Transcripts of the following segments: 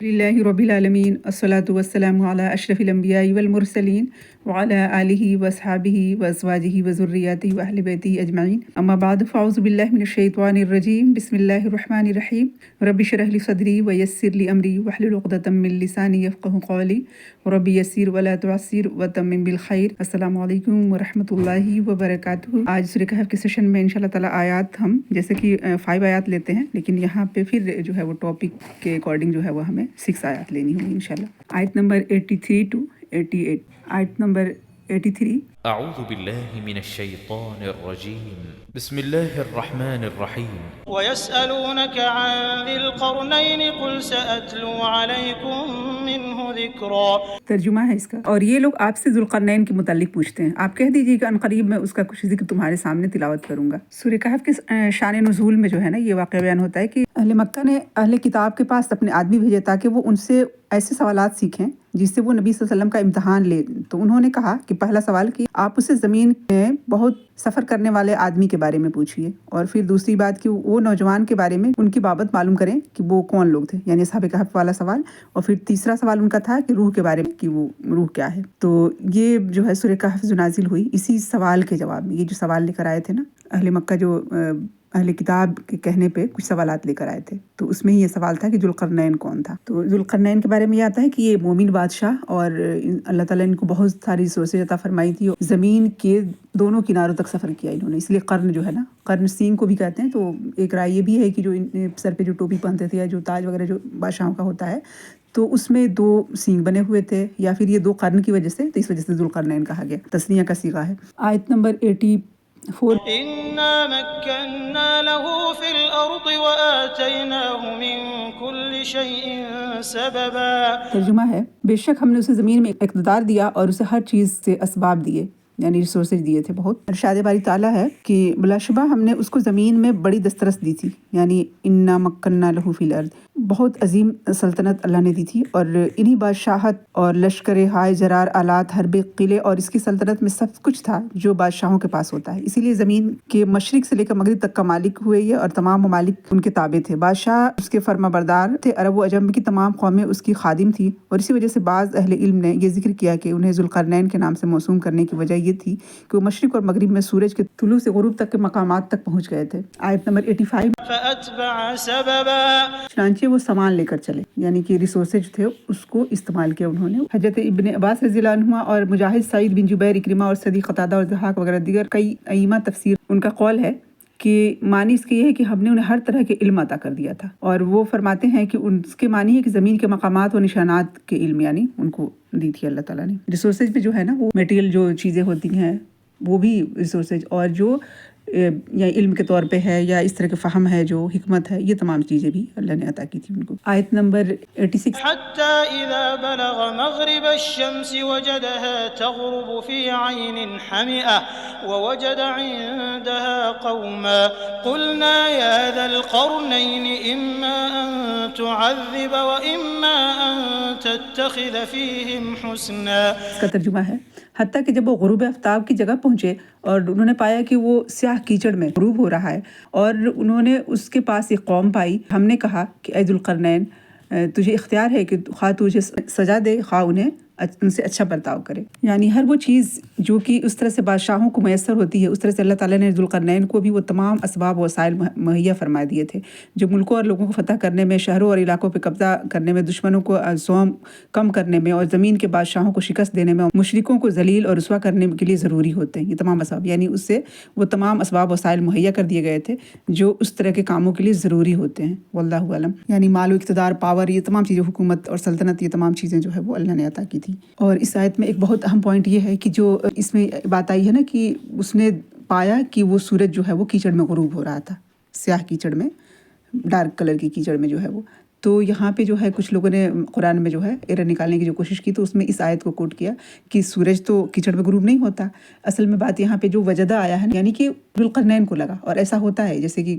للہ رب العالمین الصلاۃ والسلام علی اشرف الانبیاء والمرسلین وعلی آلہ وصحابہ وازواجہ وذریاتہ واہل بیتہ اجمعین اما بعد فاعوذ باللہ من الشیطان الرجیم بسم اللہ الرحمن الرحیم رب اشرح لی صدری ویسر لی امری واحلل عقدۃ من لسانی یفقہوا قولی رب یسر ولا تعسر وتمم بالخیر۔ السلام علیکم ورحمۃ اللہ وبرکاتہ۔ آج سورہ کہف کے سیشن میں انشاءاللہ تعالیٰ آیات ہم جیسے کہ 5 آیات لیتے ہیں، لیکن یہاں پہ پھر جو ہے وہ ٹاپک کے اکارڈنگ جو ہے وہ ہمیں 6 آیات لینی ہوگی انشاءاللہ۔ آیت نمبر 83 to 88۔ آیت نمبر 83۔ اعوذ باللہ من الشیطان الرجیم بسم اللہ الرحمن الرحیم وَيَسْأَلُونَكَ عَنْ ذِي الْقَرْنَيْنِ قُلْ سَأَتْلُو عَلَيْكُمْ مِنْهُ ذِكْرًا۔ ترجمہ ہے اس کا، اور یہ لوگ آپ سے ذوالقرنین کے متعلق پوچھتے ہیں، آپ کہہ دیجیے کہ عنقریب میں اس کا کچھ ذکر تمہارے سامنے تلاوت کروں گا۔ سورہ کہف کے شان نزول میں جو ہے نا یہ واقعہ بیان ہوتا ہے کہ اہل مکہ نے اہل کتاب کے پاس اپنے آدمی بھیجے تاکہ وہ ان سے ایسے سوالات سیکھیں جس سے وہ نبی صلی اللہ علیہ وسلم کا امتحان لے۔ تو انہوں نے کہا کہ پہلا سوال کہ آپ اسے زمین میں بہت سفر کرنے والے آدمی کے بارے میں پوچھیے، اور پھر دوسری بات کہ وہ نوجوان کے بارے میں ان کی بابت معلوم کریں کہ وہ کون لوگ تھے، یعنی اصحاب کہف والا سوال۔ اور پھر تیسرا سوال ان کا تھا کہ روح کے بارے میں کہ وہ روح کیا ہے۔ تو یہ جو ہے سورہ کہف جو نازل ہوئی اسی سوال کے جواب میں، یہ جو سوال لے کر آئے تھے نا اہل مکہ، جو اہل کتاب کے کہنے پہ کچھ سوالات لے کر آئے تھے، تو اس میں ہی یہ سوال تھا کہ ذوالقرنین کون تھا۔ تو ذوالقرنین کے بارے میں یہ آتا ہے کہ یہ مومن بادشاہ، اور اللہ تعالیٰ نے ان کو بہت ساری ریسورسز عطا فرمائی تھی، زمین کے دونوں کناروں تک سفر کیا انہوں نے، اس لیے قرن جو ہے نا، قرن سینگ کو بھی کہتے ہیں۔ تو ایک رائے یہ بھی ہے کہ جو سر پہ جو ٹوپی پہنتے تھے یا جو تاج وغیرہ جو بادشاہوں کا ہوتا ہے، تو اس میں 2 سینگ بنے ہوئے تھے، یا پھر یہ 2 قرن کی وجہ سے، تو اس وجہ سے ذوالقرنین کہا گیا، تثنیہ کا صیغہ ہے۔ آیت نمبر 84۔ إِنَّا مَكَّنَّا لَهُ فِي الْأَرْضِ وَآتَيْنَاهُ مِن كُلِّ شَيْءٍ سَبَبًا۔ ترجمہ ہے، بے شک ہم نے اسے زمین میں اقتدار دیا اور اسے ہر چیز سے اسباب دیے، یعنی ریسورسز دیے تھے بہت۔ ارشاد باری تعالیٰ ہے کہ بلا شبہ ہم نے اس کو زمین میں بڑی دسترس دی تھی، یعنی انا مکنا لہو فی الارض، بہت عظیم سلطنت اللہ نے دی تھی، اور انہی بادشاہت اور لشکر ہائے جرار آلات حرب قلعے اور اس کی سلطنت میں سب کچھ تھا جو بادشاہوں کے پاس ہوتا ہے۔ اسی لیے زمین کے مشرق سے لے کر مغرب تک کا مالک ہوئے یہ، اور تمام ممالک ان کے تابع تھے۔ بادشاہ اس کے فرما بردار تھے، عرب و عجم کی تمام قومیں اس کی خادم تھیں، اور اسی وجہ سے بعض اہل علم نے یہ ذکر کیا کہ انہیں ذوالقرنین کے نام سے موسوم کرنے کی وجہ یہ تھی کہ وہ مشرق اور مغرب میں سورج کے طلوع سے غروب تک کے مقامات تک پہنچ گئے تھے۔ آیت نمبر 85۔ فَأَتْبَعَ سَبَبًا۔ چنانچہ وہ سامان لے کر چلے، یعنی کہ ریسورسز جو تھے اس کو استعمال کیا انہوں نے۔ حضرت ابن عباس رضی اللہ عنہ اور مجاہد، سعید بن جبیر، اکرمہ اور صدیق قتادہ اور ضحاک وغیرہ دیگر کئی ائمہ تفسیر، ان کا قول ہے کہ معنی اس کے یہ ہے کہ ہم نے انہیں ہر طرح کے علم عطا کر دیا تھا، اور وہ فرماتے ہیں کہ اس کے معنی ہے کہ زمین کے مقامات و نشانات کے علم یعنی ان کو دی تھی اللہ تعالیٰ نے۔ ریسورسز بھی جو ہے نا وہ میٹیریل جو چیزیں ہوتی ہیں وہ بھی ریسورسز، اور جو یا علم کے طور پہ ہے یا اس طرح کے فہم ہے، جو حکمت ہے، یہ تمام چیزیں بھی اللہ نے عطا کی تھی ان کو۔ آیت نمبر 86۔ حَتَّى إِذَا بَلَغَ مَغْرِبَ الشَّمْسِ وَجَدَهَا تَغْرُبُ فِي عَيْنٍ حَمِئَةٍ وَوَجَدَ عِندَهَا قَوْمًا قُلْنَا يَا ذَا الْقَرْنَيْنِ إِمَّا أَن تُعَذِّبَ وَإِمَّا أَن تَتَّخِذَ فِيهِمْ حُسْنًا۔ اس کا ترجمہ ہے، حتیٰ کہ جب وہ غروب آفتاب کی جگہ پہنچے اور انہوں نے پایا کہ وہ سیاہ کیچڑ میں غروب ہو رہا ہے، اور انہوں نے اس کے پاس ایک قوم پائی، ہم نے کہا کہ اے ذوالقرنین، تجھے اختیار ہے کہ خواہ تجھے سزا دے خواہ انہیں ان سے اچھا برتاؤ کرے۔ یعنی ہر وہ چیز جو کہ اس طرح سے بادشاہوں کو میسر ہوتی ہے، اس طرح سے اللہ تعالیٰ نے ذوالقرنین کو بھی وہ تمام اسباب و وسائل مہیا فرما دیے تھے، جو ملکوں اور لوگوں کو فتح کرنے میں، شہروں اور علاقوں پہ قبضہ کرنے میں، دشمنوں کو زوم کم کرنے میں، اور زمین کے بادشاہوں کو شکست دینے میں، مشرکوں کو ذلیل اور رسوا کرنے کے لیے ضروری ہوتے ہیں یہ تمام اسباب، یعنی اس سے وہ تمام اسباب وسائل مہیا کر دیے گئے تھے جو اس طرح کے کاموں کے لیے ضروری ہوتے ہیں۔ واللہ اعلم، یعنی مال و اقتدار، پاور، یہ تمام چیزیں، حکومت اور سلطنت، یہ تمام چیزیں جو ہے وہ اللہ نے عطا کی تھی۔ اور اس آیت میں ایک بہت اہم پوائنٹ یہ ہے کہ جو اس میں بات آئی ہے نا کہ اس نے پایا کہ وہ سورج جو ہے وہ کیچڑ میں غروب ہو رہا تھا، سیاہ کیچڑ میں، ڈارک کلر کی کیچڑ میں جو ہے وہ۔ تو یہاں پہ جو ہے کچھ لوگوں نے قرآن میں جو ہے ایرر نکالنے کی جو کوشش کی، تو اس میں اس آیت کو کوٹ کیا کہ سورج تو کیچڑ میں غروب نہیں ہوتا۔ اصل میں بات یہاں پہ جو وجدہ آیا ہے، یعنی کہ ذوالقرنین کو لگا. اور ایسا ہوتا ہے جیسے کہ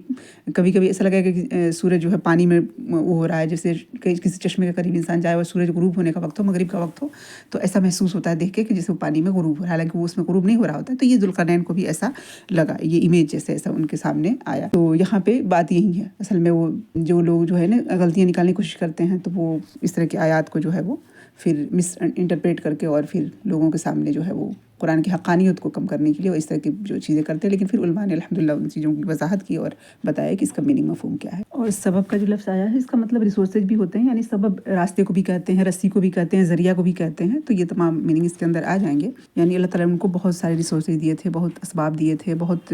کبھی کبھی ایسا لگا کہ سورج جو ہے پانی میں وہ ہو رہا ہے، جیسے کسی چشمے کے قریب انسان جائے اور سورج غروب ہونے کا وقت ہو، مغرب کا وقت ہو، تو ایسا محسوس ہوتا ہے دیکھ کے کہ جیسے وہ پانی میں غروب ہو رہا ہے، حالانکہ وہ اس میں غروب نہیں ہو رہا ہوتا ہے. تو یہ ذوالقرنین کو بھی ایسا لگا، یہ امیج جیسے ایسا ان کے سامنے آیا. تو یہاں پہ بات یہی ہے اصل میں، وہ جو لوگ جو ہے نا غلطیاں نکالنے کی کوشش کرتے ہیں تو وہ اس طرح کی آیات کو جو ہے وہ پھر مس انٹرپریٹ کر کے اور پھر لوگوں کے سامنے جو ہے وہ قرآن کی حقانیت کو کم کرنے کے لیے اور اس طرح کی جو چیزیں کرتے ہیں. لیکن پھر علماء نے الحمدللہ ان چیزوں کی وضاحت کی اور بتایا کہ اس کا میننگ مفہوم کیا ہے. اور سبب کا جو لفظ آیا ہے اس کا مطلب ریسورسز بھی ہوتے ہیں، یعنی سبب راستے کو بھی کہتے ہیں، رسی کو بھی کہتے ہیں، ذریعہ کو بھی کہتے ہیں. تو یہ تمام میننگ اس کے اندر آ جائیں گے. یعنی اللہ تعالیٰ نے ان کو بہت سارے ریسورسز دیے تھے، بہت اسباب دیے تھے، بہت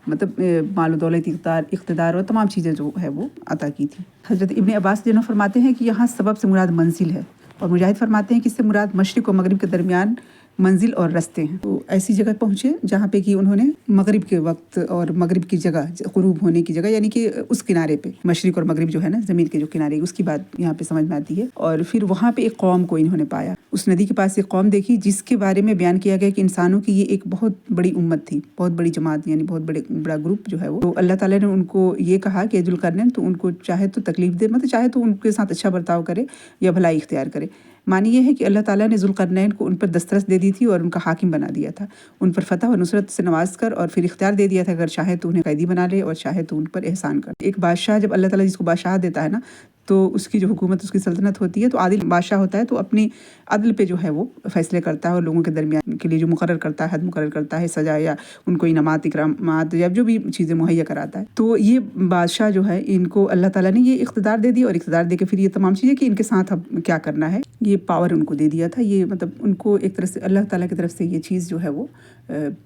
مطلب مال و دولت، اقتدار اور تمام چیزیں جو ہے وہ عطا کی تھی. حضرت ابن عباس جنہوں فرماتے ہیں کہ یہاں سبب سے مراد منزل ہے، اور مجاہد فرماتے ہیں کہ اس سے مراد مشرق و مغرب کے درمیان منزل اور رستے ہیں. تو ایسی جگہ پہنچے جہاں پہ کہ انہوں نے مغرب کے وقت اور مغرب کی جگہ، غروب ہونے کی جگہ، یعنی کہ اس کنارے پہ مشرق اور مغرب جو ہے نا زمین کے جو کنارے، اس کی بات یہاں پہ سمجھ میں آتی ہے. اور پھر وہاں پہ ایک قوم کو انہوں نے پایا، اس ندی کے پاس ایک قوم دیکھی جس کے بارے میں بیان کیا گیا کہ انسانوں کی یہ ایک بہت بڑی امت تھی، بہت بڑی جماعت، یعنی بہت بڑا گروپ جو ہے وہ. تو اللہ تعالیٰ نے ان کو یہ کہا کہ ذوالقرنین تو ان کو چاہے تو تکلیف دے، مطلب چاہے تو ان کے ساتھ اچھا برتاؤ کرے یا بھلائی اختیار کرے. معنی یہ ہے کہ اللہ تعالیٰ نے ذوالقرنین کو ان پر دسترس دے دی تھی اور ان کا حاکم بنا دیا تھا، ان پر فتح و نصرت سے نواز کر، اور پھر اختیار دے دیا تھا اگر چاہے تو انہیں قیدی بنا لے اور چاہے تو ان پر احسان کر. ایک بادشاہ جب اللہ تعالیٰ جس کو بادشاہ دیتا ہے نا، تو اس کی جو حکومت، اس کی سلطنت ہوتی ہے، تو عادل بادشاہ ہوتا ہے، تو اپنی عدل پہ جو ہے وہ فیصلے کرتا ہے اور لوگوں کے درمیان کے لیے جو مقرر کرتا ہے، حد مقرر کرتا ہے، سزا یا ان کو انعامات، اکرامات یا جو بھی چیزیں مہیا کراتا ہے. تو یہ بادشاہ جو ہے، ان کو اللہ تعالیٰ نے یہ اقتدار دے دی، اور اقتدار دے کے پھر یہ تمام چیزیں کہ ان کے ساتھ اب کیا کرنا ہے، یہ پاور ان کو دے دیا تھا. یہ مطلب ان کو ایک طرح سے اللہ تعالیٰ کی طرف سے یہ چیز جو ہے وہ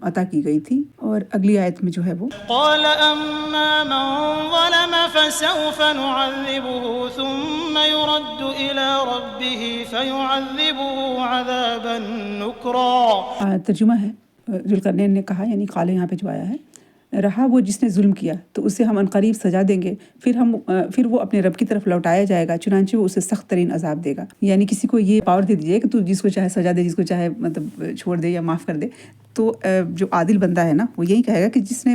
عطا کی گئی تھی. اور اگلی آیت میں جو ہے وہ قال اما من ظلم فسوف نعذبه ثم يرد الى ربه فيعذبه عذابا نكرا. ترجمہ ہے، ذوالقرنین نے کہا، یعنی قال یہاں پہ جو آیا ہے، رہا وہ جس نے ظلم کیا تو اسے ہم عنقریب سزا دیں گے، پھر وہ اپنے رب کی طرف لوٹایا جائے گا، چنانچہ وہ اسے سخت ترین عذاب دے گا. یعنی کسی کو یہ پاور دے دیجیے کہ تو جس کو چاہے سزا دے، جس کو چاہے مطلب چھوڑ دے یا معاف کر دے. تو جو عادل بندہ ہے نا، وہ یہی کہے گا کہ جس نے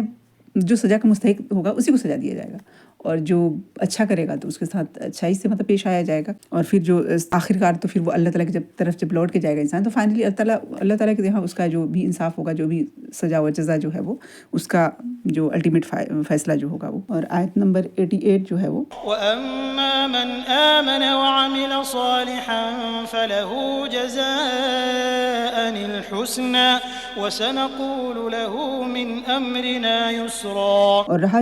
جو سزا کا مستحق ہوگا اسی کو سزا دیا جائے گا، اور جو اچھا کرے گا تو اس کے ساتھ اچھائی سے مطلب پیش آیا جائے گا. اور پھر جو آخرکار تو پھر وہ اللہ تعالیٰ کی طرف جب لوٹ کے جائے گا انسان، تو فائنلی اللہ تعالیٰ کے یہاں اس کا جو بھی انصاف ہوگا، جو بھی سزا و جزا جو ہے وہ اس کا جو الٹیمیٹ فیصلہ جو ہوگا وہ. اور آیت نمبر 88 جو ہے وہ وَأَمَّا مَنْ آمَنَ وَعَمِلَ صَالِحًا فَلَهُ جَزَاءً الْحُسْنَى وَسَنَقُولُ لَهُ مِنْ أَمْرِنَا يُسْرًا. اور رہا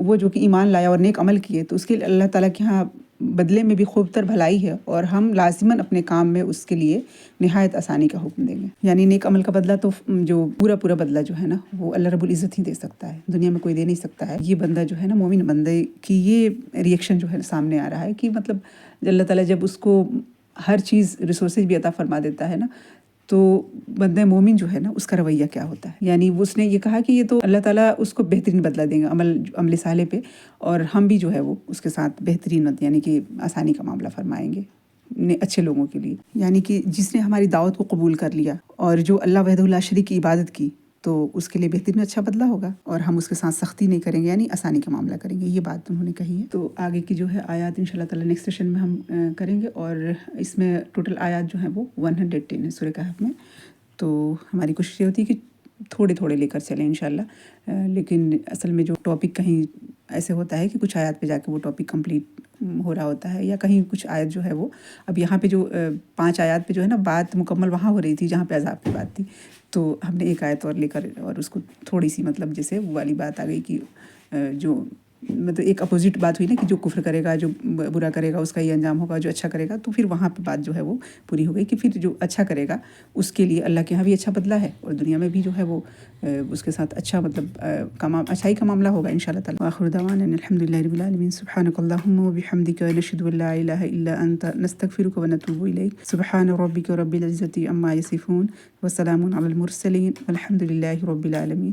وہ جو کہ ایمان لایا اور نیک عمل کیے، تو اس کے لیے اللہ تعالیٰ کے ہاں بدلے میں بھی خوب تر بھلائی ہے، اور ہم لازماً اپنے کام میں اس کے لیے نہایت آسانی کا حکم دیں گے. یعنی نیک عمل کا بدلہ تو جو پورا بدلہ جو ہے نا، وہ اللہ رب العزت ہی دے سکتا ہے، دنیا میں کوئی دے نہیں سکتا ہے. یہ بندہ جو ہے نا، مومن بندے کی یہ ریئیکشن جو ہے سامنے آ رہا ہے کہ مطلب اللہ تعالیٰ جب اس کو ہر چیز ریسورسز بھی عطا فرما دیتا ہے نا، تو بندہ مومن جو ہے نا، اس کا رویہ کیا ہوتا ہے. یعنی اس نے یہ کہا کہ یہ تو اللہ تعالیٰ اس کو بہترین بدلہ دیں گا عمل صالح پہ، اور ہم بھی جو ہے وہ اس کے ساتھ بہترین یعنی کہ آسانی کا معاملہ فرمائیں گے اچھے لوگوں کے لیے. یعنی کہ جس نے ہماری دعوت کو قبول کر لیا اور جو اللہ وحدہ لا شریک کی عبادت کی، تو اس کے لیے بہترین اچھا بدلہ ہوگا، اور ہم اس کے ساتھ سختی نہیں کریں گے، یعنی آسانی کا معاملہ کریں گے. یہ بات انہوں نے کہی ہے. تو آگے کی جو ہے آیات انشاءاللہ تعالیٰ نیکسٹ سیشن میں ہم کریں گے. اور اس میں ٹوٹل آیات جو ہیں وہ 110 ہے سورہ کہف میں. تو ہماری کوشش یہ ہوتی ہے کہ تھوڑے لے کر چلیں انشاءاللہ. لیکن اصل میں جو ٹاپک کہیں ایسے ہوتا ہے کہ کچھ آیات پہ جا کے وہ ٹاپک کمپلیٹ ہو رہا ہوتا ہے، یا کہیں کچھ آیت جو ہے وہ اب یہاں پہ جو 5 آیات پہ جو ہے نا بات مکمل وہاں ہو رہی تھی جہاں پہ عذاب کی بات تھی، تو ہم نے ایک آیت اور لے کر اور اس کو تھوڑی سی مطلب جیسے وہ والی بات آ گئی کہ جو مطلب ایک اپوزٹ بات ہوئی نا کہ جو کفر کرے گا، جو برا کرے گا، اس کا یہ انجام ہوگا، جو اچھا کرے گا. تو پھر وہاں پہ بات جو ہے وہ پوری ہو گئی کہ پھر جو اچھا کرے گا اس کے لیے اللہ کے یہاں بھی اچھا بدلہ ہے، اور دنیا میں بھی جو ہے وہ اس کے ساتھ اچھا مطلب اچھائی کا معاملہ ہوگا انشاءاللہ تعالی. آخر دعوانا الحمدللہ رب العالمین. سبحانک اللہم وبحمدک نشہد ان لا الہ الا انت نستغفرک ونتوب الیک. سبحان ربک رب العزۃ عما یصفون وسلام علی المرسلین والحمد للہ رب العالمین.